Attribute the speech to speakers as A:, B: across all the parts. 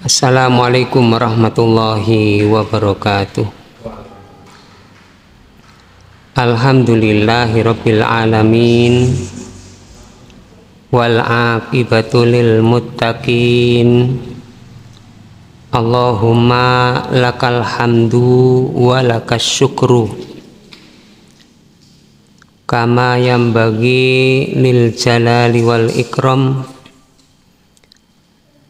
A: Assalamualaikum warahmatullahi wabarakatuh. Alhamdulillahirabbil alamin wal aqibatu lil muttaqin. Allahumma lakal hamdu wa lakas syukru kama yanbaghi lil jalali wal ikram.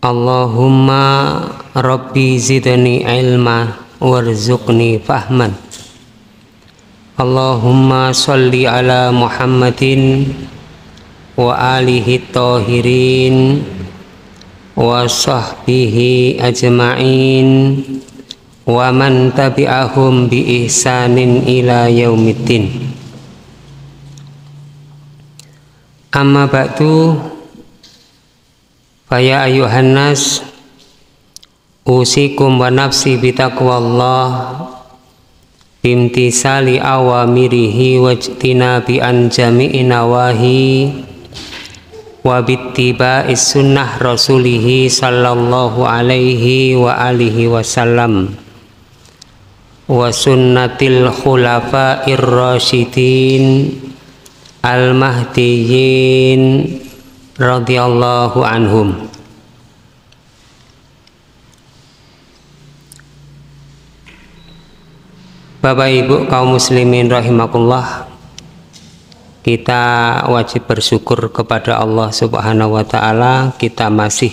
A: Allahumma rabbi zidni ilma warzuqni fahman. Allahumma sholli ala Muhammadin wa alihi tahirin wa sahbihi ajma'in wa man tabi'ahum bi ihsanin ila yaumiddin. Amma ba'du, faya ayuhan nas, usikum wa nafsi bitaqwallah bimtisali awamirihi wajtinabi an jami'i nawahi wa bittiba'is sunnah rasulihi sallallahu alaihi wa alihi wasallam wa sunnatil khulafa'ir rasyidin al-mahdiyyin radhiyallahu anhum. Bapak Ibu kaum muslimin rahimakumullah, kita wajib bersyukur kepada Allah Subhanahu wa taala. Kita masih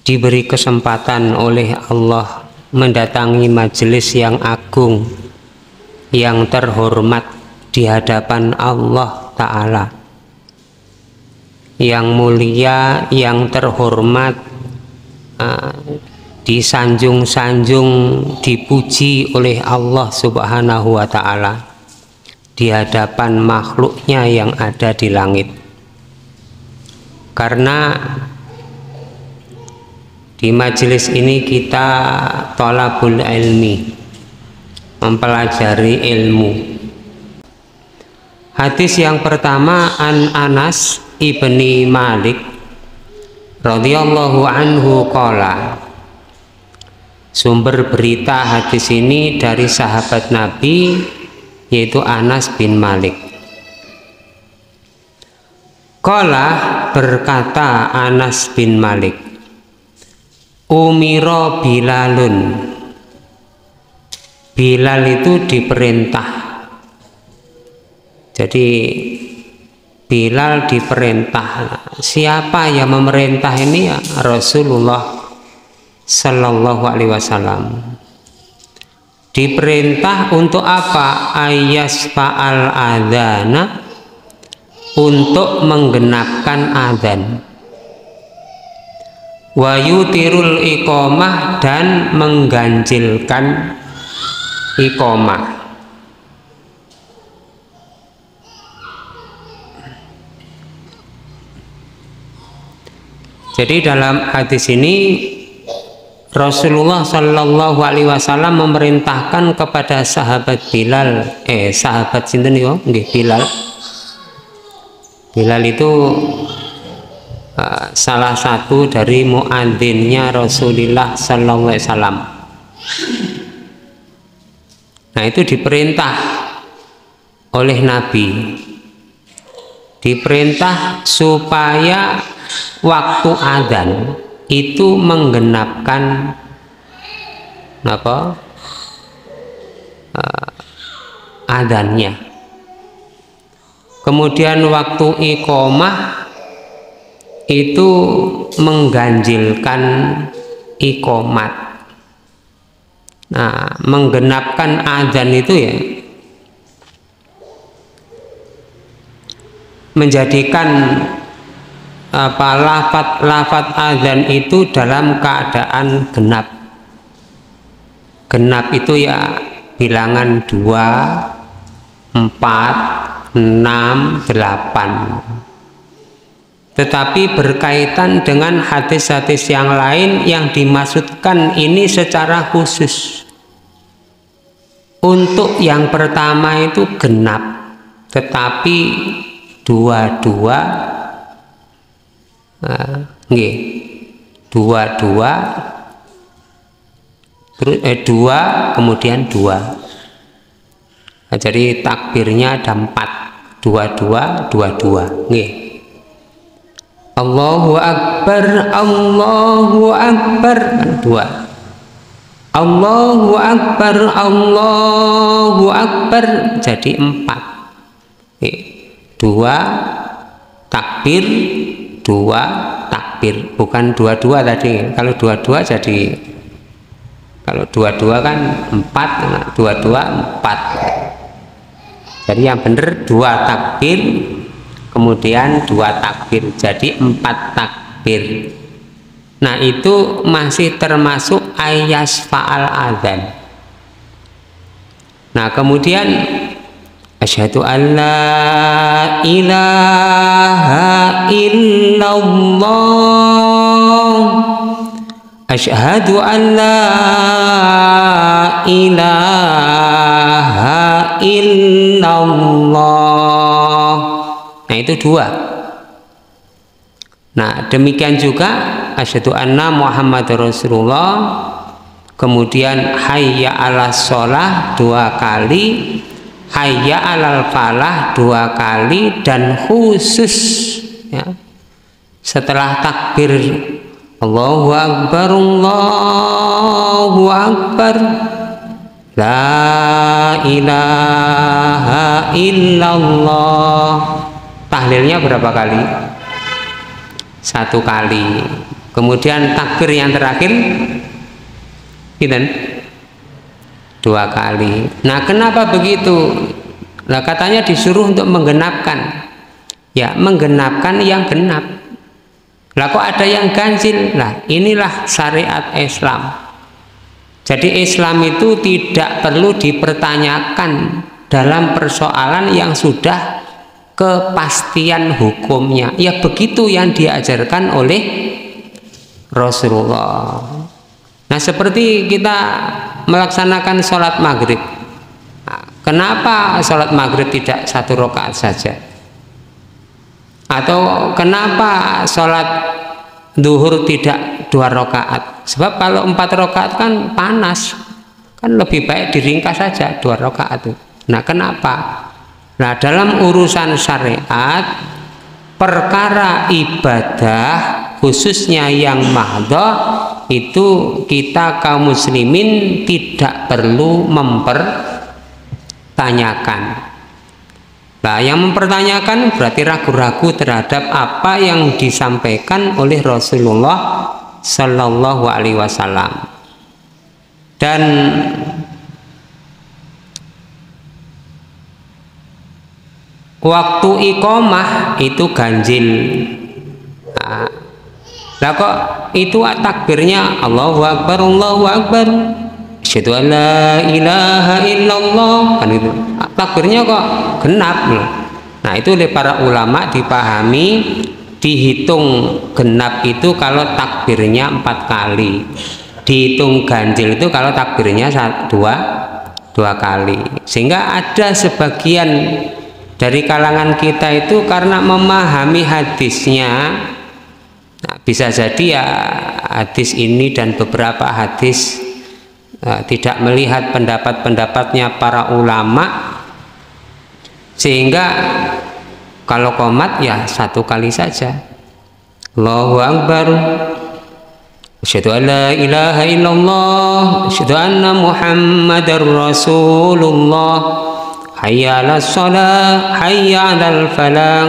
A: diberi kesempatan oleh Allah mendatangi majelis yang agung, yang terhormat di hadapan Allah taala, yang mulia, yang terhormat, disanjung-sanjung, dipuji oleh Allah Subhanahu wa ta'ala di hadapan makhluknya yang ada di langit. Karena di majelis ini kita thalabul ilmi, mempelajari ilmu. Hadis yang pertama, an Anas ibni Malik radhiyallahu anhu qala. Sumber berita hadis ini dari sahabat Nabi, yaitu Anas bin Malik. Qala, berkata Anas bin Malik, umiro Bilalun, Bilal itu diperintah. Jadi Bilal diperintah. Siapa yang memerintah ini? Ya, Rasulullah Sallallahu alaihi wasallam. Diperintah untuk apa? Ayas fa'al adzana, untuk menggenapkan adzan. Wa yutirul iqamah, dan mengganjilkan iqamah. Jadi dalam hadis ini Rasulullah Sallallahu alaihi wasallam memerintahkan kepada sahabat Bilal, sahabat sinten yo? Nggih, Bilal. Bilal itu salah satu dari muadzinnya Rasulullah Sallallahu alaihi wasallam. Nah, itu diperintah oleh Nabi. Diperintah supaya waktu adzan itu menggenapkan apa? Adzannya. Kemudian waktu iqamah itu mengganjilkan iqamat. Nah, menggenapkan adzan itu ya menjadikan apa, lafat adzan itu dalam keadaan genap. Genap itu ya bilangan 2, 4, 6, 8. Tetapi berkaitan dengan hadis-hadis yang lain yang dimaksudkan ini secara khusus. Untuk yang pertama itu genap, tetapi dua-dua terus dua, kemudian dua. Nah, jadi takbirnya ada 4, 22, 22. Nggih. Allahu Akbar, Allahu Akbar, kan 2. Allahu Akbar, Allahu Akbar, jadi 4. Nggih. 2 takbir, 2 takbir, bukan 22 tadi. Kalau 22 jadi, kalau 22 kan 4, 22 4. Jadi yang benar 2 takbir, kemudian 2 takbir, jadi 4 takbir. Nah itu masih termasuk ayas fa'al adzan. Nah kemudian asyhadu an la ilaha illallah, asyhadu an la ilaha illallah. Nah itu 2. Nah demikian juga asyhadu anna Muhammadar Rasulullah, kemudian hayya 'alas sholah 2 kali, hayya 'alal falah 2 kali, dan khusus ya, setelah takbir Allahu Akbar, Allahu Akbar, la ilaha illallah, tahlilnya berapa kali? 1 kali. Kemudian takbir yang terakhir gitu, 2 kali. Nah kenapa begitu? Nah katanya disuruh untuk menggenapkan, ya menggenapkan yang genap. Lah kok ada yang ganjil? Nah inilah syariat Islam. Jadi Islam itu tidak perlu dipertanyakan dalam persoalan yang sudah kepastian hukumnya. Ya begitu yang diajarkan oleh Rasulullah. Nah seperti kita melaksanakan sholat maghrib. Nah, kenapa sholat maghrib tidak 1 rakaat saja? Atau kenapa sholat duhur tidak 2 rakaat? Sebab kalau 4 rakaat kan panas, kan lebih baik diringkas saja 2 rakaat. Nah kenapa? Nah dalam urusan syariat, perkara ibadah khususnya yang mahdhah itu kita kaum muslimin tidak perlu mempertanyakan. Nah yang mempertanyakan berarti ragu-ragu terhadap apa yang disampaikan oleh Rasulullah Sallallahu Alaihi Wasallam. Dan waktu iqamah itu ganjil. Nah, lah kok itu takbirnya Allahu Akbar, Allahu Akbar, asyhadu an la ilaha illallah, kan itu takbirnya kok genap loh. Nah itu oleh para ulama dipahami, dihitung genap itu kalau takbirnya 4 kali, dihitung ganjil itu kalau takbirnya 2 kali. Sehingga ada sebagian dari kalangan kita itu karena memahami hadisnya, nah, bisa jadi ya hadis ini dan beberapa hadis tidak melihat pendapat-pendapatnya para ulama, sehingga kalau qomat ya 1 kali saja. Allahu Akbar, asyhadu an la ilaha illallah, asyhadu anna Muhammadar Rasulullah, hayya 'alas shalah, hayya 'alal falah,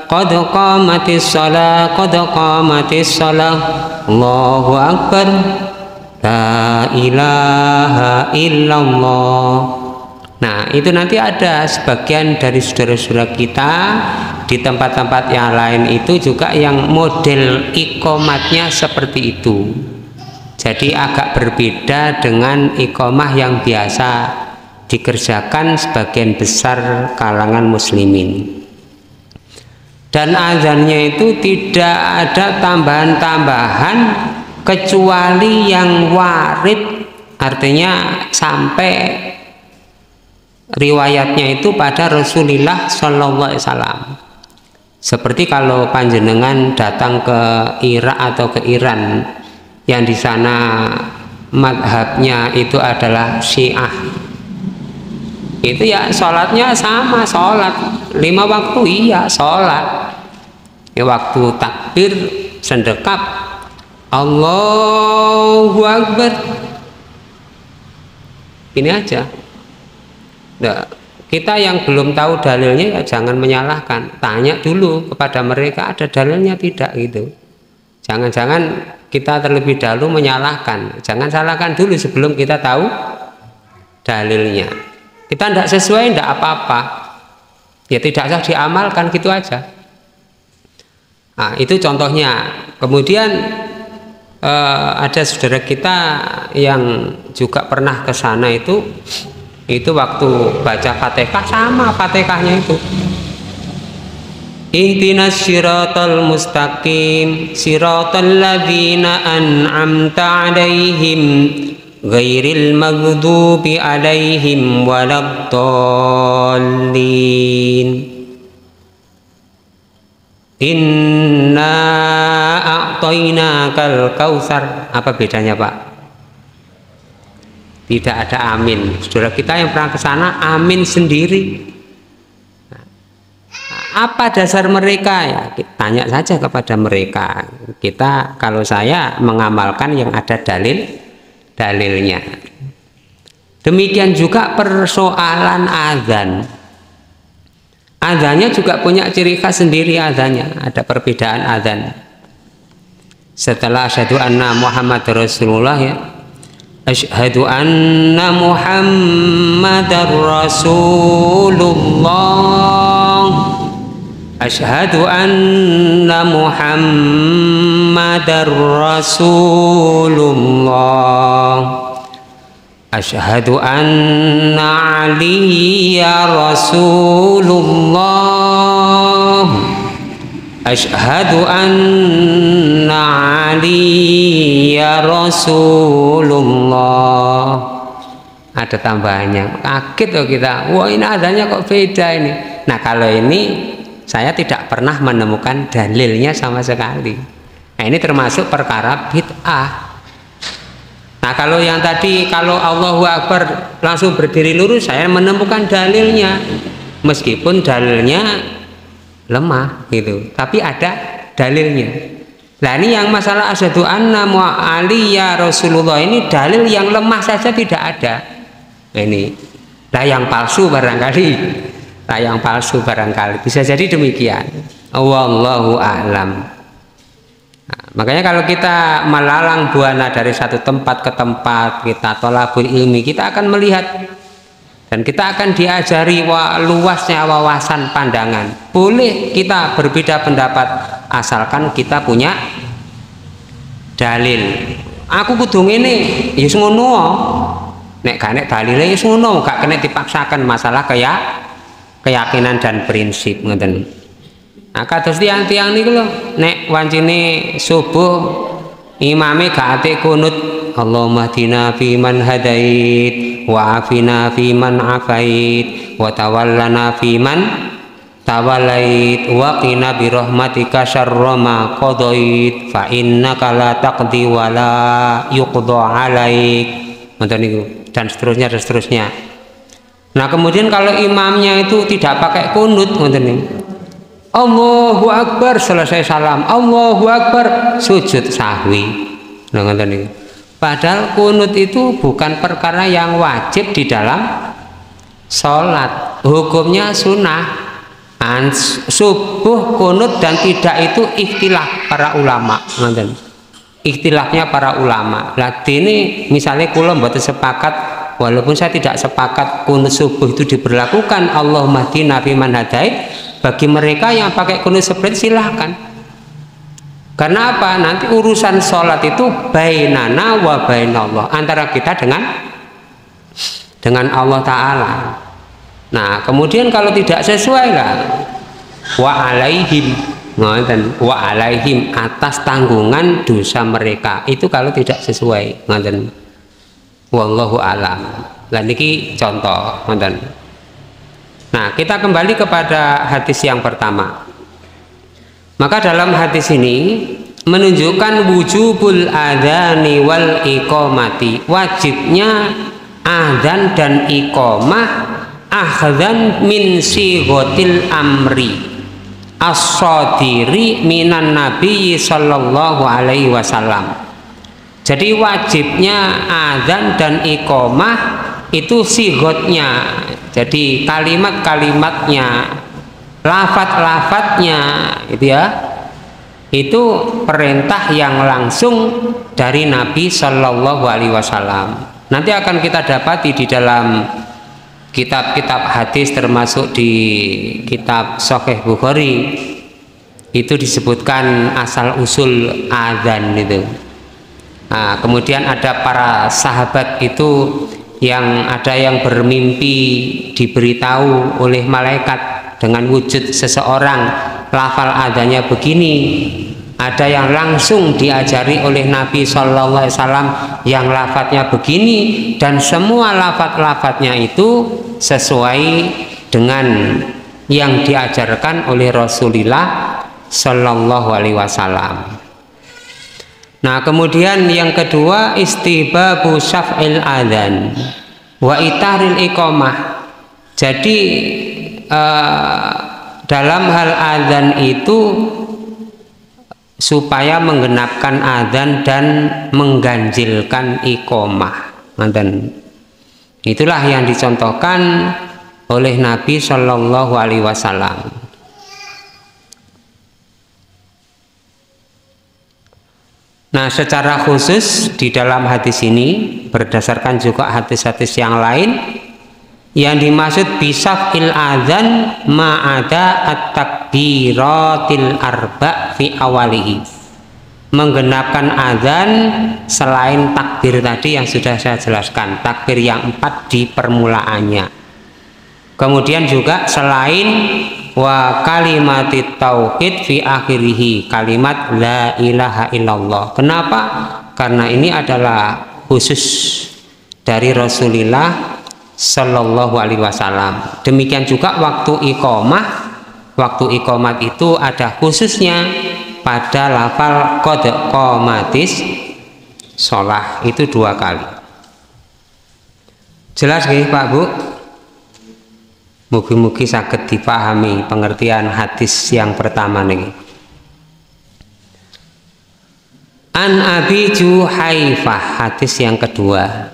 A: qad qamatis shalah, qad qamatis shalah, Allahu Akbar, la ilaha illallah. Nah itu nanti ada sebagian dari saudara-saudara kita di tempat-tempat yang lain itu juga yang model iqomatnya seperti itu. Jadi agak berbeda dengan iqomah yang biasa dikerjakan sebagian besar kalangan muslimin. Dan azannya itu tidak ada tambahan-tambahan kecuali yang warid, artinya sampai riwayatnya itu pada Rasulullah Shallallahu Alaihi Wasallam. Seperti kalau panjenengan datang ke Irak atau ke Iran, yang di sana madhabnya itu adalah Syiah, itu ya sholatnya sama, sholat 5 waktu, iya sholat ya, waktu takbir sendekap Allahu Akbar, ini aja. Nah, kita yang belum tahu dalilnya ya jangan menyalahkan, tanya dulu kepada mereka ada dalilnya tidak gitu. Jangan-jangan kita terlebih dahulu menyalahkan, jangan salahkan dulu sebelum kita tahu dalilnya. Kita tidak sesuai tidak apa-apa, ya tidak usah diamalkan, gitu aja. Nah, itu contohnya. Kemudian ada saudara kita yang juga pernah ke sana, itu waktu baca Fatihah sama Fatihahnya itu ihdinas siratal mustaqim siratal ladzina an'amta 'alaihim ghairil maghdubi 'alaihim waladdallin inna a'tainakal kautsar. Apa bedanya, Pak? Tidak ada amin. Saudara kita yang pernah ke sana amin sendiri. Apa dasar mereka ya? Tanya saja kepada mereka. Kita, kalau saya mengamalkan yang ada dalilnya. Demikian juga persoalan azan. Azannya juga punya ciri khas sendiri azannya. Ada perbedaan azan. Setelah asyhadu anna Muhammad Rasulullah ya. Asyhadu anna Muhammadar Rasulullah. Asyhadu anna Muhammadar Rasulullah. Asyhadu anna Aliyya Rasulullah. Asyhadu anna Aliyya Rasulullah. Ada tambahannya, kaget loh kita, wah ini adanya kok beda ini. Nah kalau ini saya tidak pernah menemukan dalilnya sama sekali. Nah ini termasuk perkara bid'ah. Nah kalau yang tadi, kalau Allahu Akbar langsung berdiri lurus, saya menemukan dalilnya, meskipun dalilnya lemah gitu, tapi ada dalilnya. Nah ini yang masalah asyhadu anna Aliyya Rasulullah, ini dalil yang lemah saja tidak ada. Nah, ini lah yang palsu barangkali, bisa jadi demikian. Wallahu a'lam. Nah, makanya kalau kita melalang buana dari satu tempat ke tempat, kita thalabul ilmi, kita akan melihat dan kita akan diajari luasnya wawasan pandangan. Boleh kita berbeda pendapat asalkan kita punya dalil. Aku kudu ngene, ya ngono. Nek gak nek dalile ya ngono, gak kena dipaksakan, masalah keyakinan dan prinsip ngoten. Nah, kados tiang-tiang niku lho, nek wancine subuh imame gak ate kunut, Allahumma hdina fi man hadait wa afina fi man afait wa tawallana fi man tawallait wa qina bi rahmatika syarra ma qadait fa innaka la taqdi wa la yuqda alaik. Ngoten niku dan seterusnya dan seterusnya. Nah, kemudian kalau imamnya itu tidak pakai kunut ngoten niku. Allahu Akbar selesai salam, Allahu Akbar sujud sahwi. Nah, ngoten niku. Padahal kunut itu bukan perkara yang wajib di dalam sholat, hukumnya sunnah. Subuh kunut dan tidak itu ikhtilaf para ulama. Ikhtilafnya para ulama. Lah ini misalnya kula mboten sepakat, walaupun saya tidak sepakat kunut subuh itu diberlakukan Allahumma hdina fi man hadait, bagi mereka yang pakai kunut seperti silahkan. Karena apa? Nanti urusan sholat itu bainana wa bainallah, antara kita dengan Allah Ta'ala. Nah kemudian kalau tidak sesuai lah, wa alaihim, wa alaihim, atas tanggungan dosa mereka itu kalau tidak sesuai. Wallahu a'lam. Lah niki contoh. Nah kita kembali kepada hadis yang pertama. Maka dalam hadis ini menunjukkan wujubul adzani wal iqamati, wajibnya adzan dan iqamah akhdan min sighatil amri as-sadiri minan nabi sallallahu alaihi wasallam. Jadi wajibnya adzan dan iqamah itu sigotnya, jadi kalimat-kalimatnya, lafaz-lafaznya itu ya, itu perintah yang langsung dari Nabi Shallallahu Alaihi Wasallam. Nanti akan kita dapati di dalam kitab-kitab hadis, termasuk di kitab Sahih Bukhari, itu disebutkan asal usul adzan itu. Nah, kemudian ada para sahabat itu yang ada yang bermimpi diberitahu oleh malaikat dengan wujud seseorang, lafal adanya begini. Ada yang langsung diajari oleh Nabi Shallallahu Alaihi Wasallam yang lafadznya begini, dan semua lafadz-lafadznya itu sesuai dengan yang diajarkan oleh Rasulullah Shallallahu Alaihi Wasallam. Nah, kemudian yang kedua, istihbabu syaf'il adzan wa itaril iqamah. Jadi dalam hal adzan itu supaya menggenapkan adzan dan mengganjilkan iqamah. Dan itulah yang dicontohkan oleh Nabi Shallallahu Alaihi Wasallam. Nah, secara khusus di dalam hadis ini, berdasarkan juga hadis-hadis yang lain, yang dimaksud bisafil adzan ma'ada at-takbiratil arba' fi awalihi, menggenapkan adzan selain takbir tadi yang sudah saya jelaskan, takbir yang 4 di permulaannya. Kemudian juga selain wa kalimatit tauhid fi akhirih, kalimat la ilaha illallah. Kenapa? Karena ini adalah khusus dari Rasulullah Sallallahu Alaihi Wasallam. Demikian juga waktu iqamah, waktu iqamat itu ada khususnya pada lafal qad qamatis shalah, itu 2 kali. Jelas nggih Pak Bu? Mugi-mugi saged dipahami pengertian hadis yang pertama nih. An Abi Juhaifah, hadis yang kedua,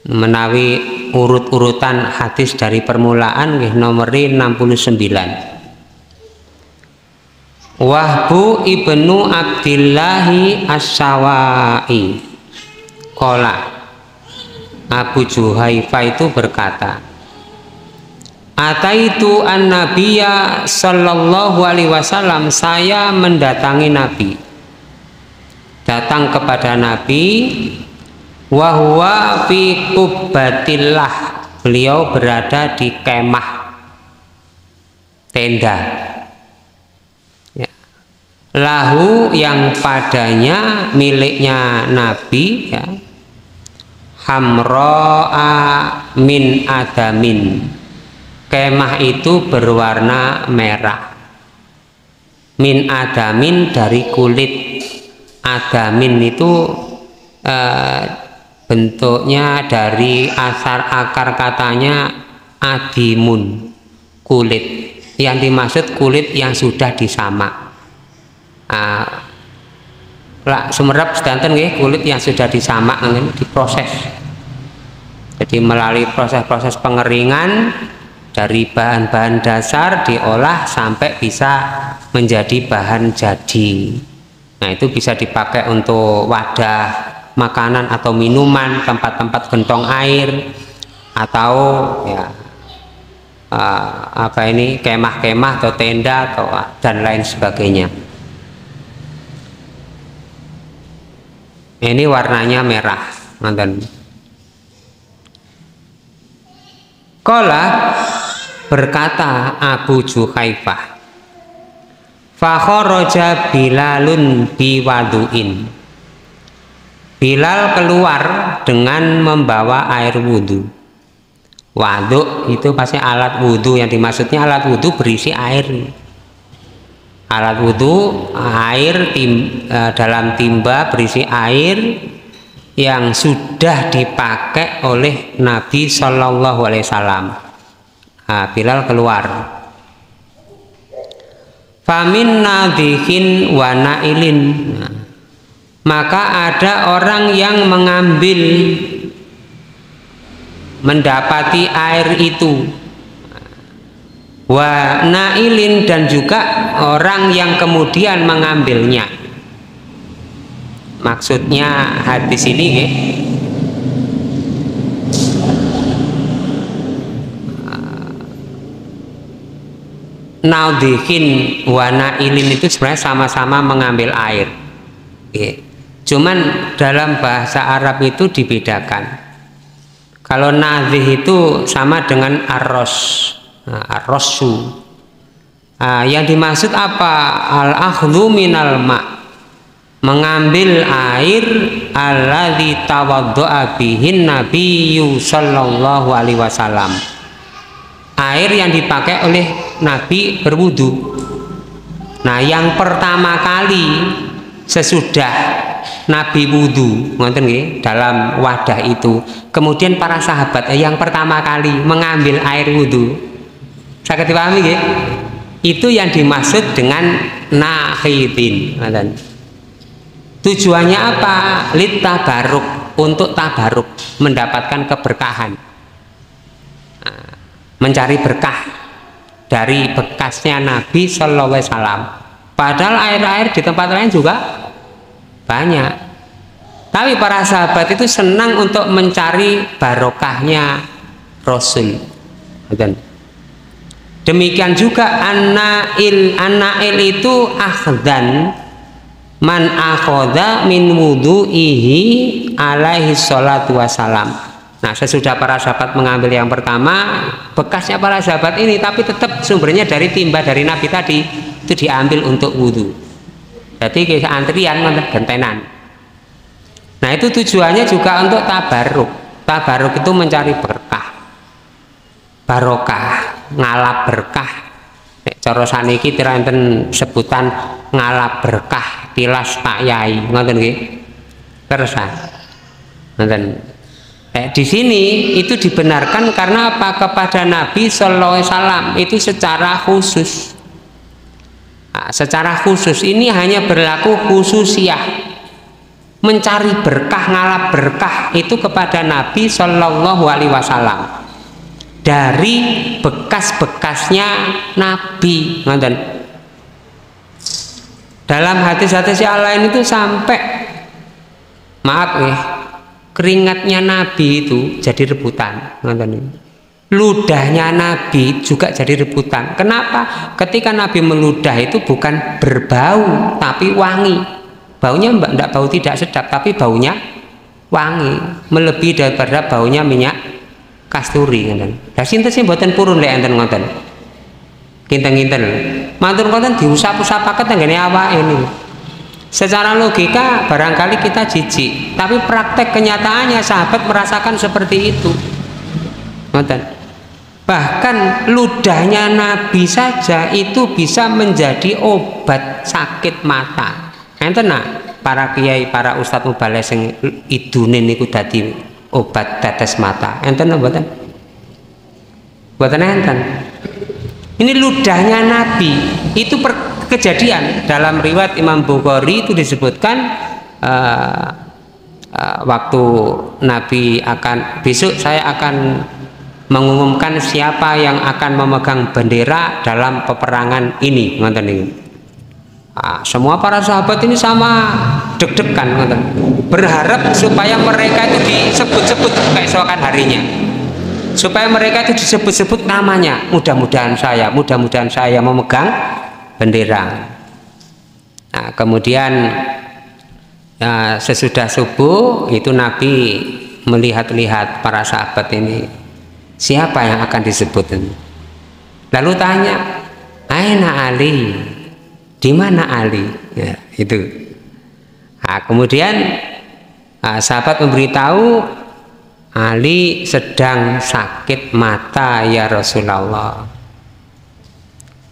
A: menawi urut-urutan hadis dari permulaan nggih nomor 69. Wahbu ibnu Abdillahi As-Sawai qala, Abu Juhaifah itu berkata, ataitu an-nabiyya sallallahu alaihi wasallam, saya mendatangi Nabi, datang kepada Nabi, wa huwa fi qubbatillah, beliau berada di kemah, tenda ya. Lahu, yang padanya, miliknya Nabi ya, hamro'a min adamin, kemah itu berwarna merah, min adamin, dari kulit. Adamin itu bentuknya dari akar katanya adimun, kulit. Yang dimaksud kulit yang sudah disamak. Sumerep sedanten nggih, kulit yang sudah disamak diproses. Jadi melalui proses-proses pengeringan, dari bahan-bahan dasar diolah sampai bisa menjadi bahan jadi. Nah, itu bisa dipakai untuk wadah makanan atau minuman, tempat-tempat gentong air, atau ya kemah-kemah atau tenda atau dan lain sebagainya. Ini warnanya merah, mantan. Qala, berkata Abu Juhaifah, fa kharaja Bilalun biwaduin, Bilal keluar dengan membawa air wudhu. Waduk itu pasti alat wudhu, yang dimaksudnya alat wudhu berisi air. Alat wudhu air dalam timba berisi air yang sudah dipakai oleh Nabi Shallallahu Alaihi Wasallam. Bilal keluar. Famin nadhihin wa nailin. Maka ada orang yang mengambil, mendapati air itu, wa nailin, dan juga orang yang kemudian mengambilnya. Maksudnya hadis ini naudhihin wa nailin itu sebenarnya sama-sama mengambil air. Cuman dalam bahasa Arab itu dibedakan. Kalau nadhih itu sama dengan arros, arrosu. Yang dimaksud apa? Al-akhdhu minal ma', mengambil air alladzi tawaddu'a bihin nabiyyu sallallahu alaihi wasallam, air yang dipakai oleh Nabi berwudu. Nah, yang pertama kali sesudah Nabi wudu, ngoten nggih, dalam wadah itu, kemudian para sahabat yang pertama kali mengambil air wudu, saged dipahami nggih? Itu yang dimaksud dengan nakhidin. Tujuannya apa? Lit tabaruk, untuk tabaruk, mendapatkan keberkahan, mencari berkah dari bekasnya Nabi Sallallahu Alaihi Wasallam. Padahal air-air di tempat lain juga banyak, tapi para sahabat itu senang untuk mencari barokahnya Rasul. Demikian juga an-nail itu akhdan man akhoda min wudu'ihi alaihi salatu wassalam. Nah, sesudah para sahabat mengambil yang pertama, bekasnya para sahabat ini, tapi tetap sumbernya dari timba dari Nabi tadi, itu diambil untuk wudhu. Jadi kayak antrian gentenan. Nah, itu tujuannya juga untuk tabaruk. Tabaruk itu mencari berkah, barokah, ngalap berkah. Cara saniki tiranten sebutan ngalap berkah, tilas tak yai, ngoten nggih. Kersa. Ngoten. Di sini itu dibenarkan karena apa? Kepada Nabi Sallallahu Alaihi Wasallam itu secara khusus. Nah, secara khusus ini hanya berlaku khususiyah, mencari berkah, ngalap berkah itu kepada Nabi Sallallahu Alaihi Wasallam dari bekas-bekasnya Nabi. Dalam hadis-hadis yang lain itu sampai, maaf ya, keringatnya Nabi itu jadi rebutan. Ludahnya Nabi juga jadi rebutan. Kenapa? Ketika Nabi meludah itu bukan berbau tapi wangi. Baunya tidak bau tidak sedap, tapi baunya wangi, melebihi daripada baunya minyak kasturi. Lah sinten sing mboten purun lek enten ngoten. Kinten-kinten. Matur ngoten diusap-usapaken tenggene awake ini. Secara logika barangkali kita jijik, tapi praktek kenyataannya sahabat merasakan seperti itu. Ngoten. Bahkan ludahnya Nabi saja itu bisa menjadi obat sakit mata. Enten para kiai, para ustadz mubalek sing idune niku dadi obat tetes mata. Enten mboten? Mboten enten. Ini ludahnya Nabi itu kejadian dalam riwayat Imam Bukhari itu disebutkan waktu Nabi akan, besok saya akan mengumumkan siapa yang akan memegang bendera dalam peperangan ini, ngoten niku. Semua para sahabat ini sama deg-degan, ngoten, berharap supaya mereka itu disebut-sebut keesokan harinya, supaya mereka itu disebut-sebut namanya, mudah-mudahan saya memegang bendera. Nah, kemudian sesudah subuh itu Nabi melihat-lihat para sahabat ini, siapa yang akan disebut. Lalu tanya, aina Ali, di mana Ali? Ya, itu. Nah, kemudian sahabat memberitahu, Ali sedang sakit mata ya Rasulullah.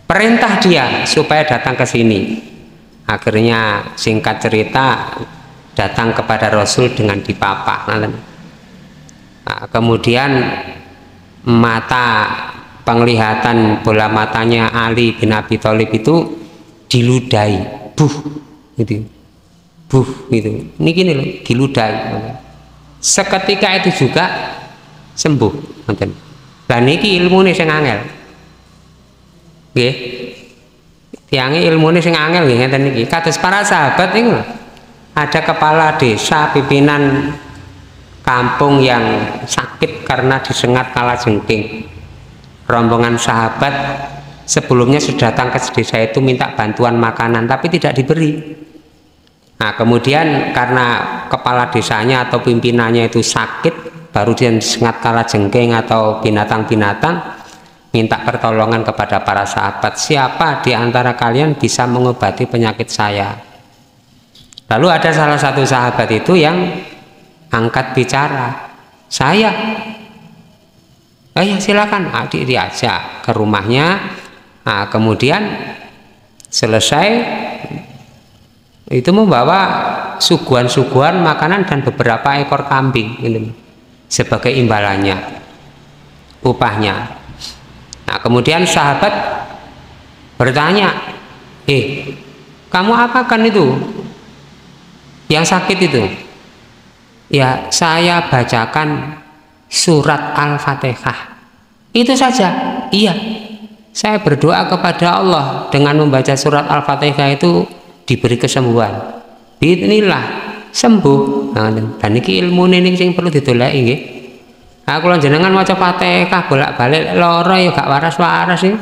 A: perintah dia supaya datang ke sini. Akhirnya singkat cerita datang kepada Rasul dengan dipapah. Nah, kemudian mata penglihatan bola matanya Ali bin Abi Thalib itu diludahi, gitu. Ini gini loh, diludahi. Seketika itu juga sembuh. Dan ini ilmu nih sing angel. Nggih. Tiange ilmune sing angel nggih ngeten iki. Kados para sahabat niku ada kepala desa pimpinan kampung yang sakit karena disengat kalajengking. Rombongan sahabat sebelumnya sudah datang ke desa itu minta bantuan makanan tapi tidak diberi. Nah, kemudian karena kepala desanya atau pimpinannya itu sakit, baru dia disengat kalajengking atau binatang-binatang, minta pertolongan kepada para sahabat, siapa di antara kalian bisa mengobati penyakit saya? Lalu ada salah satu sahabat itu yang angkat bicara, saya. Oh ya silakan, adik diajak ke rumahnya. Nah, kemudian selesai itu membawa suguhan-suguhan makanan dan beberapa ekor kambing ini sebagai imbalannya, upahnya. Nah, kemudian sahabat bertanya, kamu apakan itu yang sakit itu? Ya, saya bacakan surat Al-Fatihah. Itu saja. Iya, saya berdoa kepada Allah dengan membaca surat Al-Fatihah itu diberi kesembuhan. Bismillah, sembuh. Nah, dan ini ilmu ini yang perlu ditolaki nggih. Aku lan jenengan maca Fatihah bolak-balik loro ya gak waras-waras sih.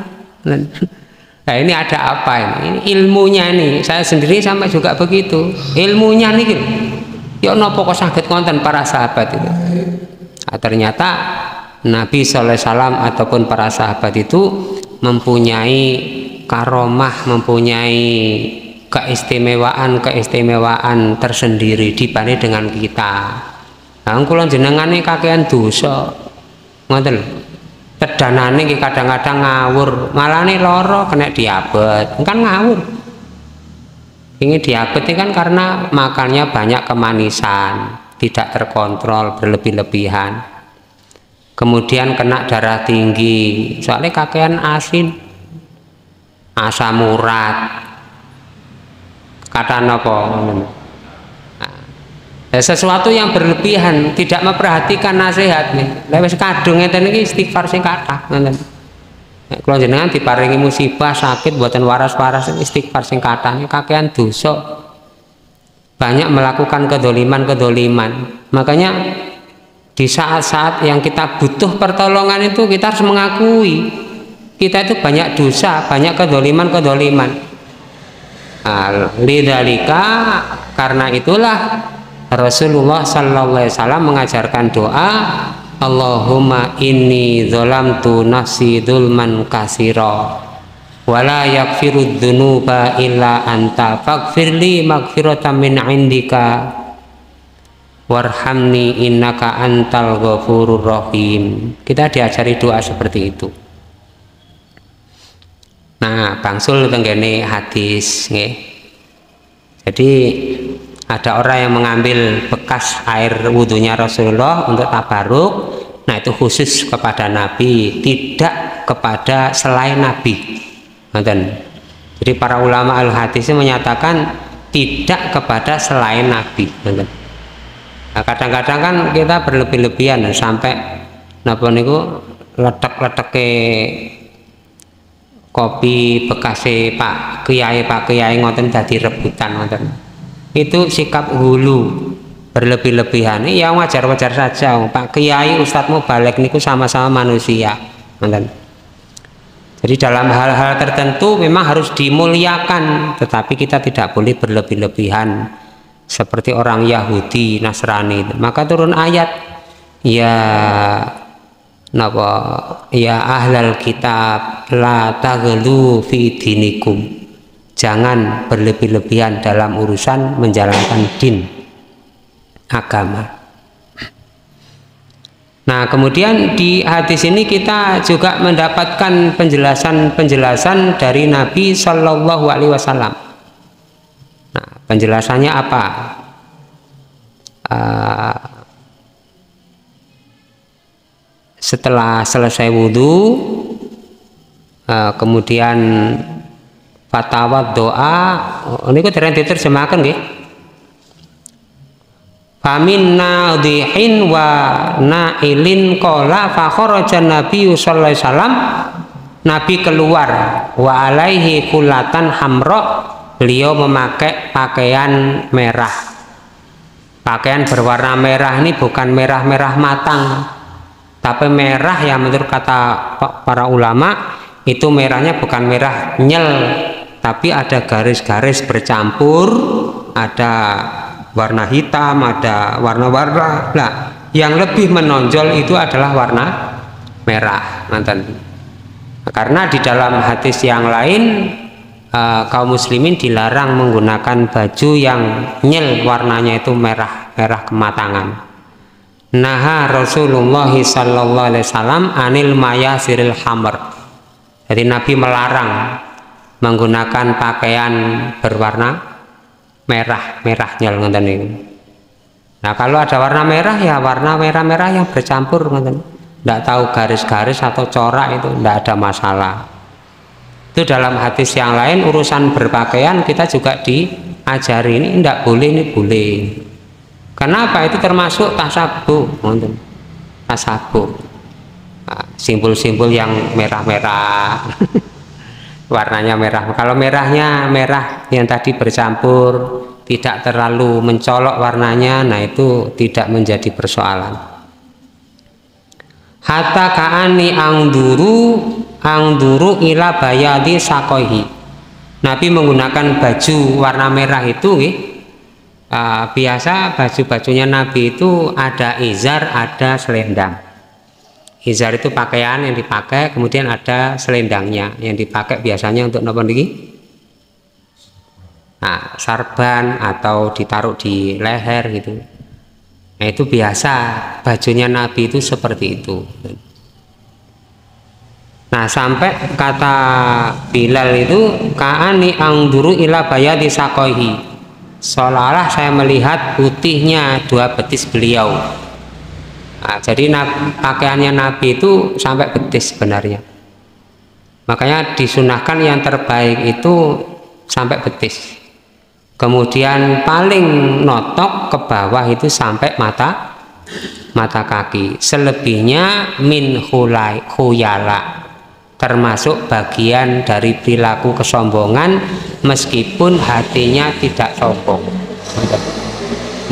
A: Nah, ini ada apa ini? Ini ilmunya nih. Saya sendiri sampai juga begitu. Ilmunya nih gitu. Ya napa kok saged konten para sahabat itu. Nah, ternyata Nabi sallallahu alaihi wasallam ataupun para sahabat itu mempunyai karomah, mempunyai keistimewaan tersendiri dibanding dengan kita. Nah, kula jenengane kakean dosa. Ngoten lho. Tedanane iki kadang-kadang ngawur, malane lara kena diabet. Kan ngawur. Ini diabet ini kan karena makannya banyak kemanisan, tidak terkontrol, berlebih-lebihan. Kemudian kena darah tinggi, soalnya kakean asin, asam urat. Kata nopo? Sesuatu yang berlebihan, tidak memperhatikan nasihat nih. Lewis kadung ngeten iki istighfar sing kathah ngoten. Nek kula jenengan diparingi musibah sakit buatan waras-waras istighfar sing kathah kakean dosa. Banyak melakukan kedoliman. Makanya di saat-saat yang kita butuh pertolongan itu kita harus mengakui kita itu banyak dosa, banyak kedoliman. Lidzalika, karena itulah Rasulullah sallallahu alaihi wasallam mengajarkan doa, Allahumma inni dzalamtu nafsi dzulman katsira wa la yaghfiru dzunuba illa anta faghfirli maghfiratan min indika warhamni innaka antal ghafurur rahim. Kita diajari doa seperti itu. Nah, bangsul tenggene hadis nggih. Jadi ada orang yang mengambil bekas air wudhunya Rasulullah untuk tabaruk. Nah, itu khusus kepada Nabi, tidak kepada selain Nabi. Jadi para ulama al-hadis menyatakan tidak kepada selain Nabi. Nah, kadang-kadang kan kita berlebih-lebihan sampai napa niku letek-leteke kopi bekas Pak Kiai ngoten dadi rebutan ngoten. Itu sikap hulu berlebih-lebihan. Ya wajar-wajar saja. Pak Kiai Ustadzmu balik niku sama-sama manusia. Jadi dalam hal-hal tertentu memang harus dimuliakan, tetapi kita tidak boleh berlebih-lebihan seperti orang Yahudi, Nasrani. Maka turun ayat, ya ahlal kitab la taghlu fi dinikum. Jangan berlebih-lebihan dalam urusan menjalankan din agama. Nah, kemudian di hadis ini kita juga mendapatkan penjelasan-penjelasan dari Nabi Shallallahu Alaihi Wasallam. Nah, penjelasannya apa? Setelah selesai wudhu, kemudian fatwa doa, ini ku diterjemahkan nggih. Famin nadhihin wa nailin qala fa kharaja Nabi sallallahu alaihi wasallam, Nabi keluar wa alaihi kulatan hamra, beliau memakai pakaian merah. Pakaian berwarna merah ini bukan merah-merah matang, tapi merah yang menurut kata para ulama itu merahnya bukan merah nyel, tapi ada garis-garis bercampur, ada warna hitam, ada warna-warna. Nah, yang lebih menonjol itu adalah warna merah, mantan. Karena di dalam hadis yang lain kaum muslimin dilarang menggunakan baju yang nyel warnanya itu merah kematangan. Naha Rasulullah sallallahu alaihi wasallam anil mayasiril hamr. Jadi Nabi melarang menggunakan pakaian berwarna merah nyel ngoten niku. Nah, kalau ada warna merah ya warna merah yang bercampur ngoten. Tidak tahu garis-garis atau corak itu tidak ada masalah. Itu dalam hadis yang lain urusan berpakaian kita juga diajari ini tidak boleh, ini boleh. Kenapa? Itu termasuk tasabuh ngoten. Tasabuh. Nah, simbol-simbol yang merah-merah. Warnanya merah. Kalau merahnya merah yang tadi bercampur, tidak terlalu mencolok warnanya, nah itu tidak menjadi persoalan. Hatta ka'ani angduru ila bayadi sakohi. Nabi menggunakan baju warna merah itu biasa baju-bajunya Nabi itu ada izar, ada selendang. Izar itu pakaian yang dipakai, kemudian ada selendangnya yang dipakai biasanya untuk apa niki? Nah, sarban atau ditaruh di leher gitu. Nah, itu biasa bajunya Nabi itu seperti itu. Nah, sampai kata Bilal itu ka'ani angduru ila bayadi sakohi, seolah-olah saya melihat putihnya dua betis beliau. Nah, jadi pakaiannya Nabi itu sampai betis sebenarnya. Makanya disunahkan yang terbaik itu sampai betis. Kemudian paling notok ke bawah itu sampai mata kaki. Selebihnya min khuyala, termasuk bagian dari perilaku kesombongan meskipun hatinya tidak sombong.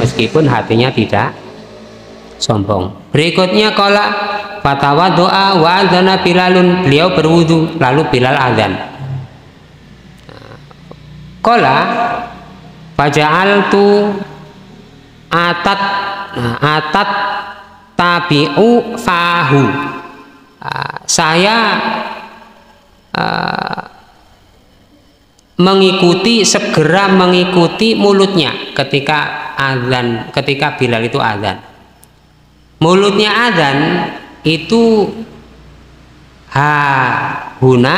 A: Meskipun hatinya tidak sombong. Berikutnya qala fatawa doa wa adzana Bilalun, beliau berwudu lalu Bilal adzan. Qala faja'altu atat tabi'u fahu. Saya segera mengikuti mulutnya ketika adzan, ketika Bilal itu adzan. Mulutnya adzan itu hahuna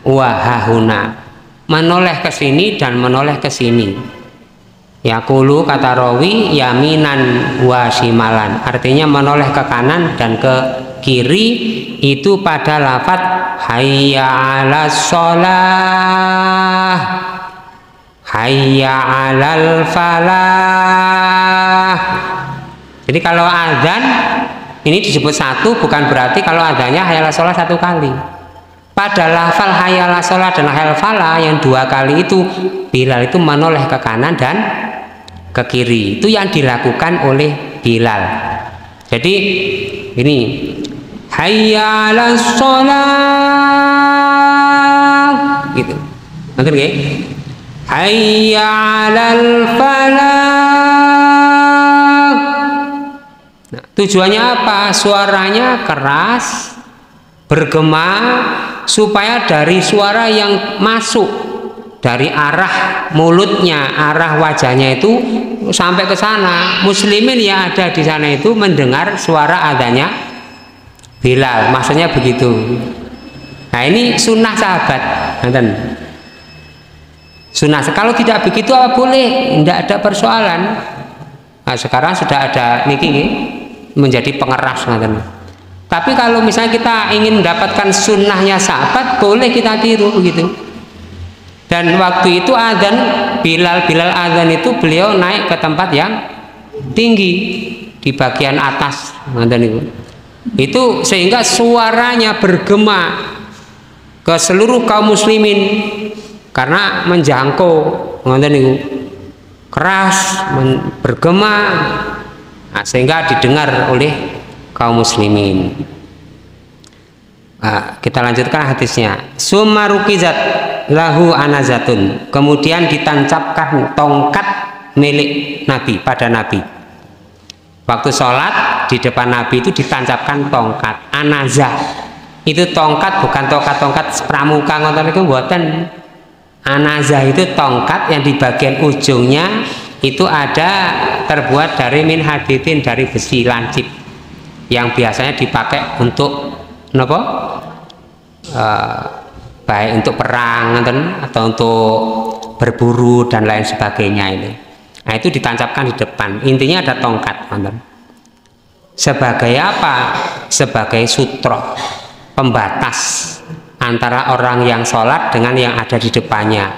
A: wa hahuna, menoleh ke sini dan menoleh ke sini. Yaqulu kata rawi yaminan wa shimalan, artinya menoleh ke kanan dan ke kiri itu pada lafaz hayya 'alas shalah, hayya 'alal falah. Jadi kalau azan ini disebut satu bukan berarti kalau adanya hayya 'alas shalah satu kali. Pada lafal hayya 'alas shalah dan hayya 'alal falah yang dua kali itu Bilal itu menoleh ke kanan dan ke kiri. Itu yang dilakukan oleh Bilal. Jadi ini hayya 'alas shalah gitu. Ngerti nggih? Hayya 'alal falah. Nah, tujuannya apa? Suaranya keras, bergema, supaya dari suara yang masuk dari arah mulutnya, arah wajahnya itu sampai ke sana, muslimin yang ada di sana itu mendengar suara adanya Bilal, maksudnya begitu. Nah ini sunnah sahabat, sunnah. Kalau tidak begitu apa boleh, tidak ada persoalan. Nah, sekarang sudah ada niki menjadi pengeras, tapi kalau misalnya kita ingin mendapatkan sunnahnya sahabat, boleh kita tiru begitu. Dan waktu itu adzan Bilal adzan itu beliau naik ke tempat yang tinggi di bagian atas, itu sehingga suaranya bergema ke seluruh kaum muslimin karena menjangkau, keras, bergema, nah, sehingga didengar oleh kaum muslimin. Nah, kita lanjutkan hadisnya. Sumarukizat lahu anazatun, kemudian ditancapkan tongkat milik Nabi pada Nabi. Waktu sholat di depan Nabi itu ditancapkan tongkat anazah. Itu tongkat bukan tongkat pramuka ngoten niku mboten. Anazah itu tongkat yang di bagian ujungnya itu ada terbuat dari min hadidin, dari besi lancip yang biasanya dipakai untuk napa? Baik untuk perang atau untuk berburu dan lain sebagainya ini. Nah, itu ditancapkan di depan. Intinya ada tongkat, sebagai apa? Sebagai sutra, pembatas antara orang yang sholat dengan yang ada di depannya.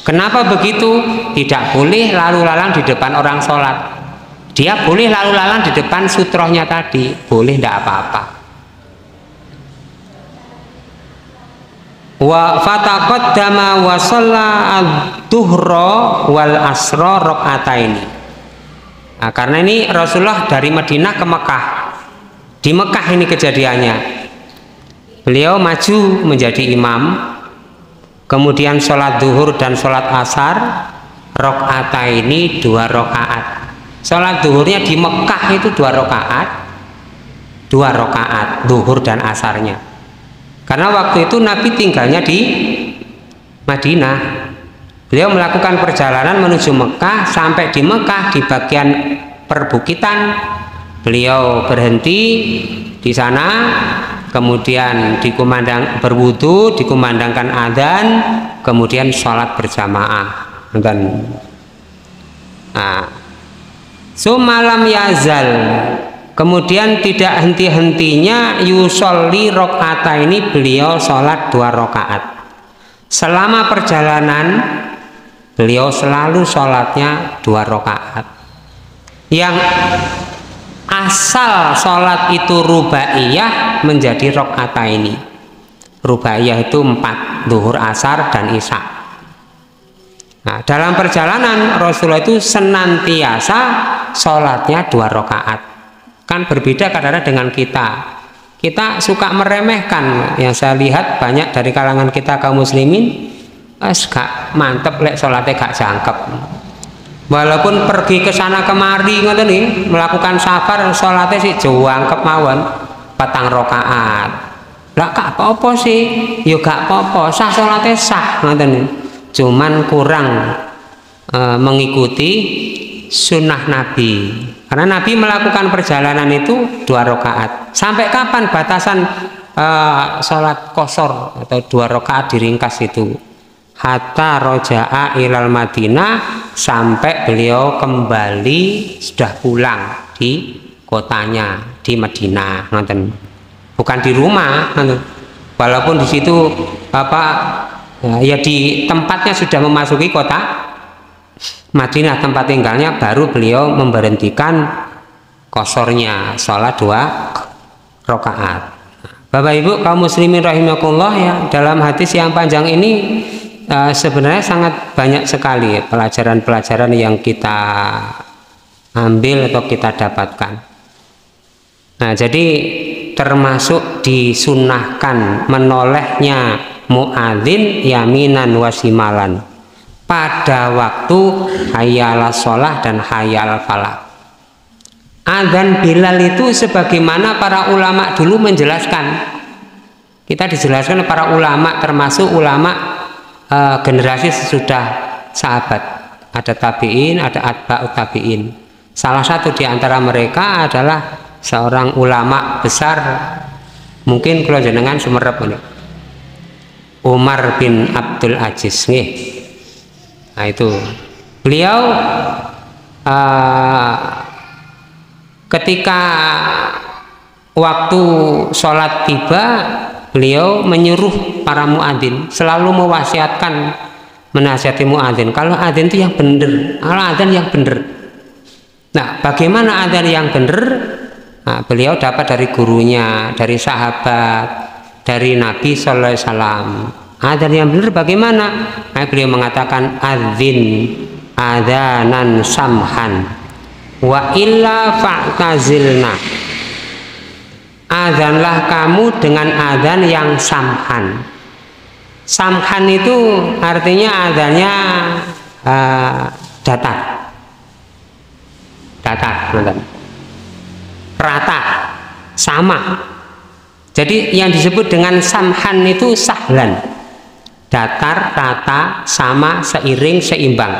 A: Kenapa begitu? Tidak boleh lalu lalang di depan orang sholat. Dia boleh lalu lalang di depan sutrohnya tadi, boleh, tidak apa-apa. Wa fataqaddama wa shalla ad-duhra wal asra rakaataini. Nah, karena ini Rasulullah dari Madinah ke Mekah. Di Mekah ini kejadiannya. Beliau maju menjadi imam, kemudian sholat duhur dan sholat asar rakaataini, 2 rakaat. Sholat duhurnya di Mekah itu 2 rakaat, 2 rakaat duhur dan asarnya. Karena waktu itu Nabi tinggalnya di Madinah. Beliau melakukan perjalanan menuju Mekah. Sampai di Mekah di bagian perbukitan beliau berhenti di sana, kemudian berwudu, dikumandangkan adzan, kemudian sholat berjamaah. Nah, sumalam yazal, kemudian tidak henti-hentinya yusolli rokaata, ini beliau sholat 2 rakaat. Selama perjalanan beliau selalu sholatnya 2 rakaat. Yang asal sholat itu rubaiyah menjadi rokaata ini. Rubaiyah itu 4, duhur, asar, dan isya. Nah, dalam perjalanan Rasulullah itu senantiasa sholatnya 2 rakaat. Kan berbeda kadang-kadang dengan kita. Kita suka meremehkan. Yang saya lihat banyak dari kalangan kita kaum muslimin, gak mantep lek sholatnya gak jangkep. Walaupun pergi ke sana kemari ngoten nih, melakukan safar, sholatnya sih jangkep mawon 4 rakaat. Lah gak apa-apa sih, yo gak apa-apa, sah sholatnya sah ngoten nih. Cuman kurang mengikuti sunnah Nabi. Karena Nabi melakukan perjalanan itu 2 rakaat. Sampai kapan batasan sholat qashar atau 2 rakaat diringkas itu? Hatta roja'a ilal Madinah, sampai beliau kembali sudah pulang di kotanya, di Madinah, bukan di rumah. Walaupun di situ ya di tempatnya sudah memasuki kota Madinah, tempat tinggalnya, baru beliau memberhentikan qasornya, sholat 2 rakaat. Bapak Ibu kaum muslimin rahimakumullah, ya, dalam hadis yang panjang ini sebenarnya sangat banyak sekali pelajaran-pelajaran yang kita ambil atau kita dapatkan. Nah, jadi termasuk disunnahkan menolehnya muadzin yaminan wasimalan pada waktu hayal sholah dan hayal falah. Adzan Bilal itu sebagaimana para ulama dulu menjelaskan. Kita dijelaskan para ulama, termasuk ulama generasi sesudah sahabat. Ada tabi'in, ada atba'ut tabi'in. Salah satu di antara mereka adalah seorang ulama besar Mungkin kalau jenengan sumerep ini Umar bin Abdul Aziz nih. Nah itu beliau ketika waktu sholat tiba, beliau menyuruh para muadzin, selalu mewasiatkan, menasihati muadzin, kalau adzan itu yang benar, kalau adzan yang benar. Nah, bagaimana adzan yang benar? Nah, beliau dapat dari gurunya, dari sahabat, dari Nabi Sallallahu Alaihi Wasallam. Adzan yang benar bagaimana? Nah, beliau mengatakan adzin adzanan samhan wa illa fa'tazilna. Adzanlah kamu dengan adzan yang samhan. Samhan itu artinya adzannya datar, rata, sama. Jadi yang disebut dengan samhan itu sahlan, datar, rata, sama, seiring, seimbang.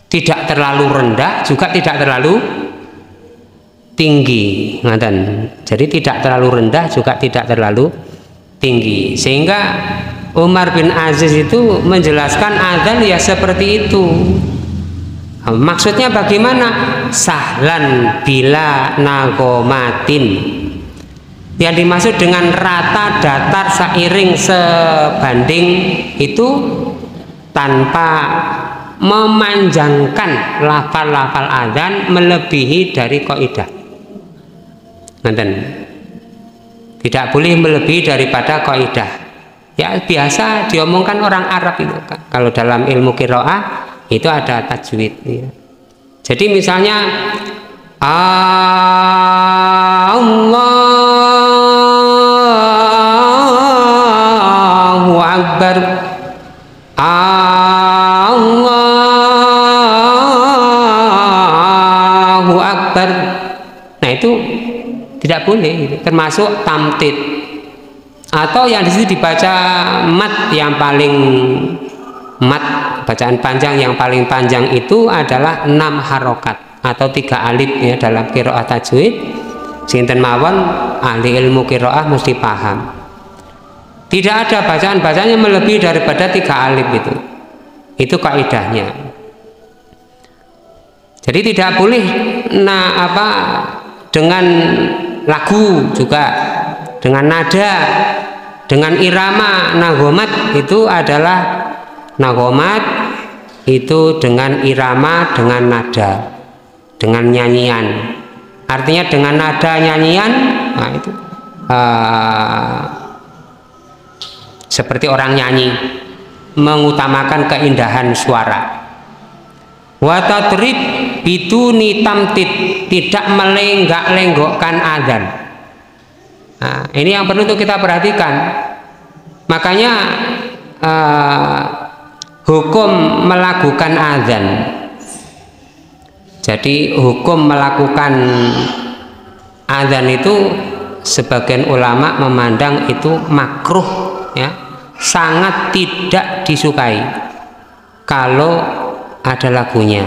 A: Tidak terlalu rendah, juga tidak terlalu tinggi. Jadi tidak terlalu rendah, juga tidak terlalu tinggi. Sehingga Umar bin Aziz itu menjelaskan adzan ya seperti itu. Maksudnya bagaimana? Sahlan bila nagomatin. Yang dimaksud dengan rata, datar, seiring, sebanding itu tanpa memanjangkan lafal-lafal adzan melebihi dari kaidah. Tidak boleh melebihi daripada kaidah. Ya biasa diomongkan orang Arab itu. Kalau dalam ilmu qiraah itu ada tajwid. Ya. Jadi misalnya Allahu Akbar, Allahu Akbar. Nah itu tidak boleh, termasuk tamtid. Atau yang disitu dibaca mat yang paling mat, bacaan panjang yang paling panjang itu adalah 6 harokat atau 3 alif ya dalam qiraah tajwid. Sinten mawon ahli ilmu qiraah mesti paham. Tidak ada bacaan-bacaan yang melebihi daripada 3 alif itu. Itu kaidahnya. Jadi tidak boleh dengan lagu juga, dengan nada, dengan irama. Nagomat itu adalah nagomat itu dengan irama, dengan nada, dengan nyanyian. Artinya dengan nada nyanyian, nah itu seperti orang nyanyi, mengutamakan keindahan suara. Watatrib biduni tamtid, tidak melenggak-lenggokkan adzan. Nah, ini yang perlu untuk kita perhatikan. Makanya hukum melakukan adzan. Jadi hukum melakukan adzan itu sebagian ulama memandang itu makruh, ya, sangat tidak disukai kalau ada lagunya.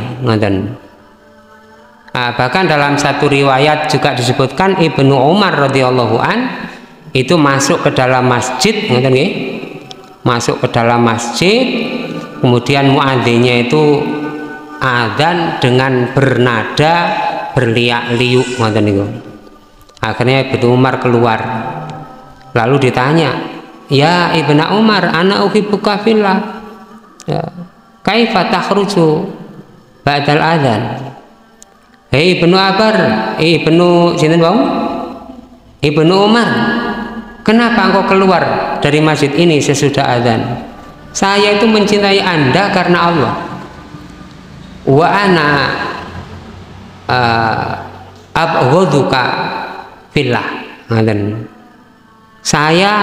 A: Bahkan dalam satu riwayat juga disebutkan Ibnu Umar radhiyallahu an itu masuk ke dalam masjid, masuk ke dalam masjid, kemudian muadzinnya itu adzan dengan bernada berliak-liuk. Akhirnya Ibnu Umar keluar, lalu ditanya, ya Ibnu Umar, ana uhibbuka fillah, ya, kaifa takhruju ba'dal adzan. Hei Ibnu Umar, Ibnu Umar, kenapa engkau keluar dari masjid ini sesudah adzan? Saya itu mencintai Anda karena Allah. Wa ana abghaduka fillah. Saya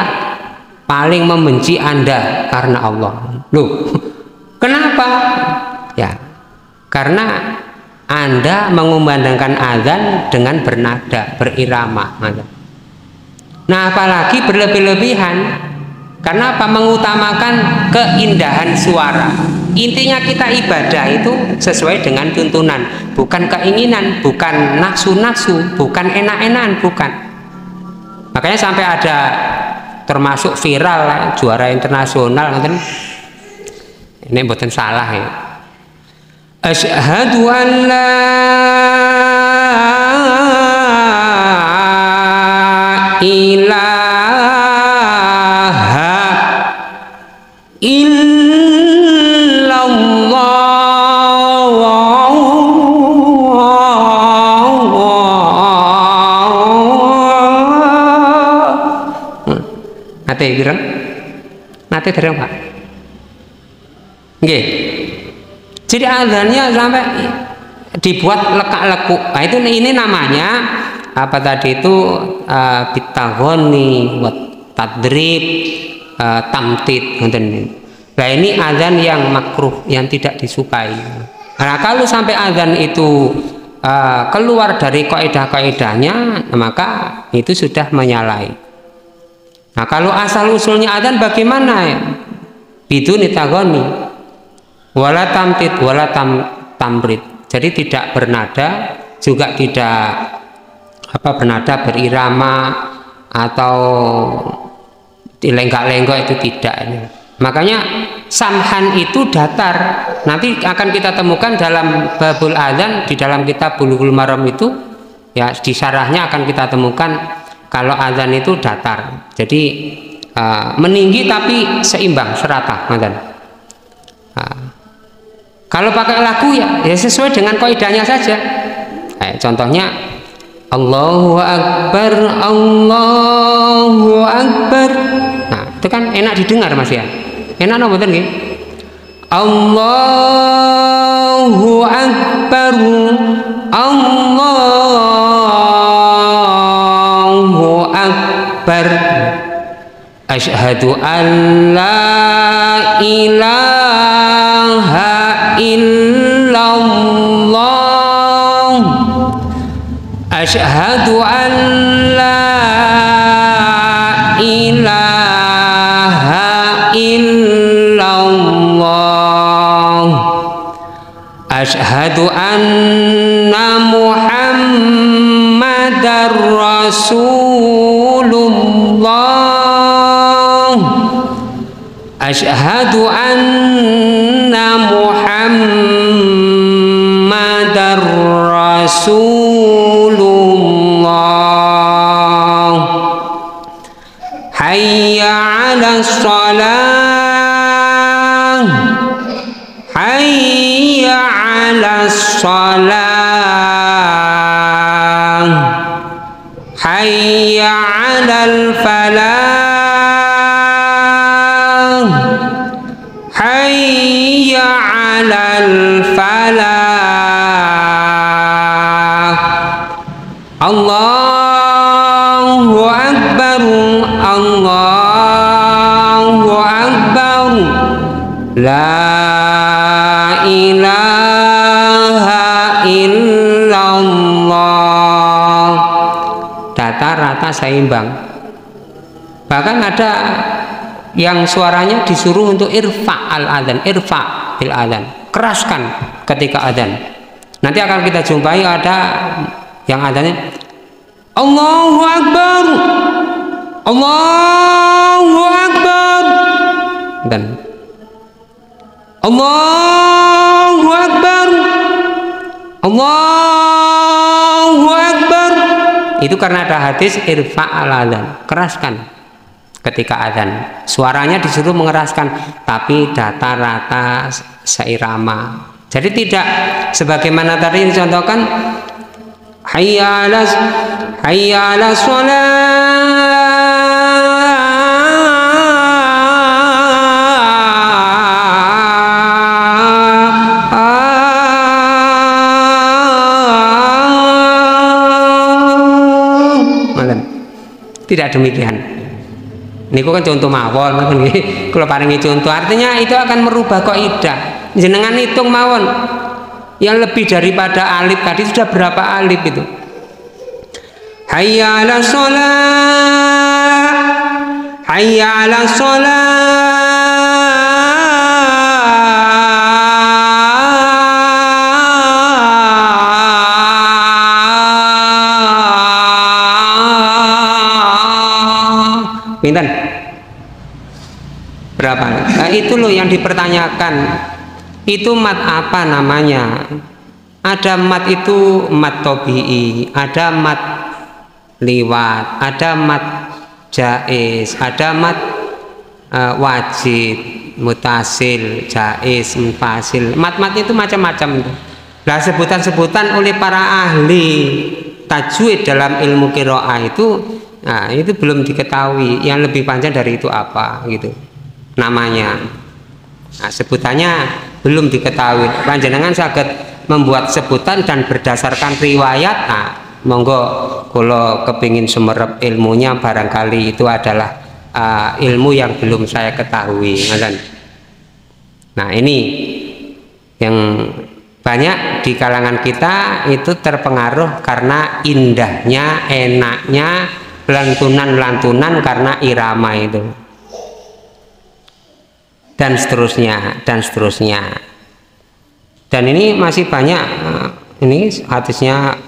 A: paling membenci Anda karena Allah. Loh, kenapa? Ya, karena Anda mengumandangkan adzan dengan bernada, berirama. Nah, apalagi berlebih-lebihan. Karena apa? Mengutamakan keindahan suara. Intinya kita ibadah itu sesuai dengan tuntunan, bukan keinginan, bukan nafsu-nafsu, bukan enak-enakan, bukan. Makanya sampai ada termasuk viral juara internasional kan, ini mboten salah ya. Asyhadu an la ilaha nate kirang nate dereng Pak nggih. Jadi azannya sampai dibuat lekak-lekuk. Nah, itu ini namanya apa tadi itu bitaghoni wa tadrib tamtid ngoten. Nah, ini azan yang makruh, yang tidak disukai. Nah, kalau sampai azan itu keluar dari kaidah-kaidahnya, maka itu sudah menyalahi. Nah, kalau asal usulnya azan bagaimana ya? Biduni taghoni wala tamtid wala tamrid. Jadi tidak bernada, juga tidak bernada berirama atau dilenggak-lenggok, itu tidak. Makanya samhan itu datar. Nanti akan kita temukan dalam babul adzan di dalam kitab Bulughul Maram itu ya, di syarahnya akan kita temukan kalau adzan itu datar. Jadi meninggi tapi seimbang, serata, kalau pakai lagu ya sesuai dengan kaidahnya saja. Contohnya Allahu Akbar, Allahu Akbar. Nah, itu kan enak didengar Mas ya. Enak no betul nggih? Allahu Akbar, Allahu Akbar. Asyhadu an la ilaha illallah. Asyhadu an la ilaha illallah. Asyhadu anna Muhammadar Rasulullah. Asyhadu anna Muhammadar Rasulullah. Hayya 'alas shalah, hayya 'alas shalah, hayya 'alal falah, hayya 'alal falah. Allahu Akbar, Allahu Akbar. La ilaha illallah. Datar, rata, seimbang. Bahkan ada yang suaranya disuruh untuk irfa al-adzan, irfa bil adzan, keraskan ketika adzan. Nanti akan kita jumpai ada yang adzannya Allahu Akbar, Allahu Akbar, dan Allahu Akbar, Allahu Akbar. Itu karena ada hadis irfa al-adzan, keraskan ketika adzan. Suaranya disuruh mengeraskan, tapi datar, rata, seirama. Jadi tidak sebagaimana tadi dicontohkan hayya 'alas shalah. Tidak demikian. Niku kan contoh mawon, kalau paringi contoh artinya itu akan merubah kaidah. Jenengan hitung mawon, yang lebih daripada alif tadi sudah berapa alif itu? Hayya 'alas shalah, hayya 'alas shalah. Pinten? Berapa? Nah, itu loh yang dipertanyakan. Itu mat apa namanya? Ada mat itu mat tobi'i, ada mat liwat, ada mat jaiz, ada mat wajib, mutasil, jaiz, mufasil. Mat-matnya itu macam-macam. Nah, sebutan-sebutan oleh para ahli tajwid dalam ilmu qiraah itu, nah, itu belum diketahui. Yang lebih panjang dari itu apa gitu namanya. Nah, sebutannya belum diketahui. Panjenengan saged membuat sebutan dan berdasarkan riwayat. Nah, monggo kalau kepingin semerep ilmunya, barangkali itu adalah ilmu yang belum saya ketahui. Nah, ini yang banyak di kalangan kita itu terpengaruh karena indahnya, enaknya, lantunan-lantunan karena irama itu, dan seterusnya dan seterusnya. Dan ini masih banyak. Ini hadisnya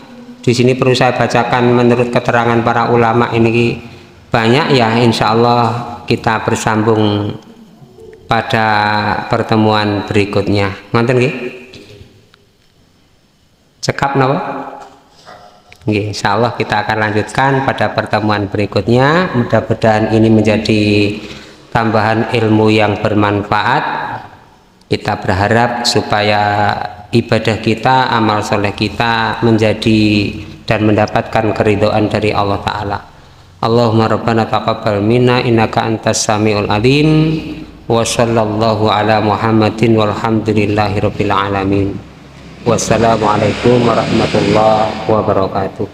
A: di sini perlu saya bacakan menurut keterangan para ulama. Ini banyak ya, insya Allah kita bersambung pada pertemuan berikutnya. Ngonten nggih? Cekap napa? Nggih, insya Allah kita akan lanjutkan pada pertemuan berikutnya. Mudah-mudahan ini menjadi tambahan ilmu yang bermanfaat. Kita berharap supaya ibadah kita, amal soleh kita menjadi dan mendapatkan keridhaan dari Allah Ta'ala. Allahumma rabbana taqabbal minna innaka antas samiul alim. Wa sallallahu ala Muhammadin walhamdulillahi rabbil alamin. Wassalamualaikum warahmatullahi wabarakatuh.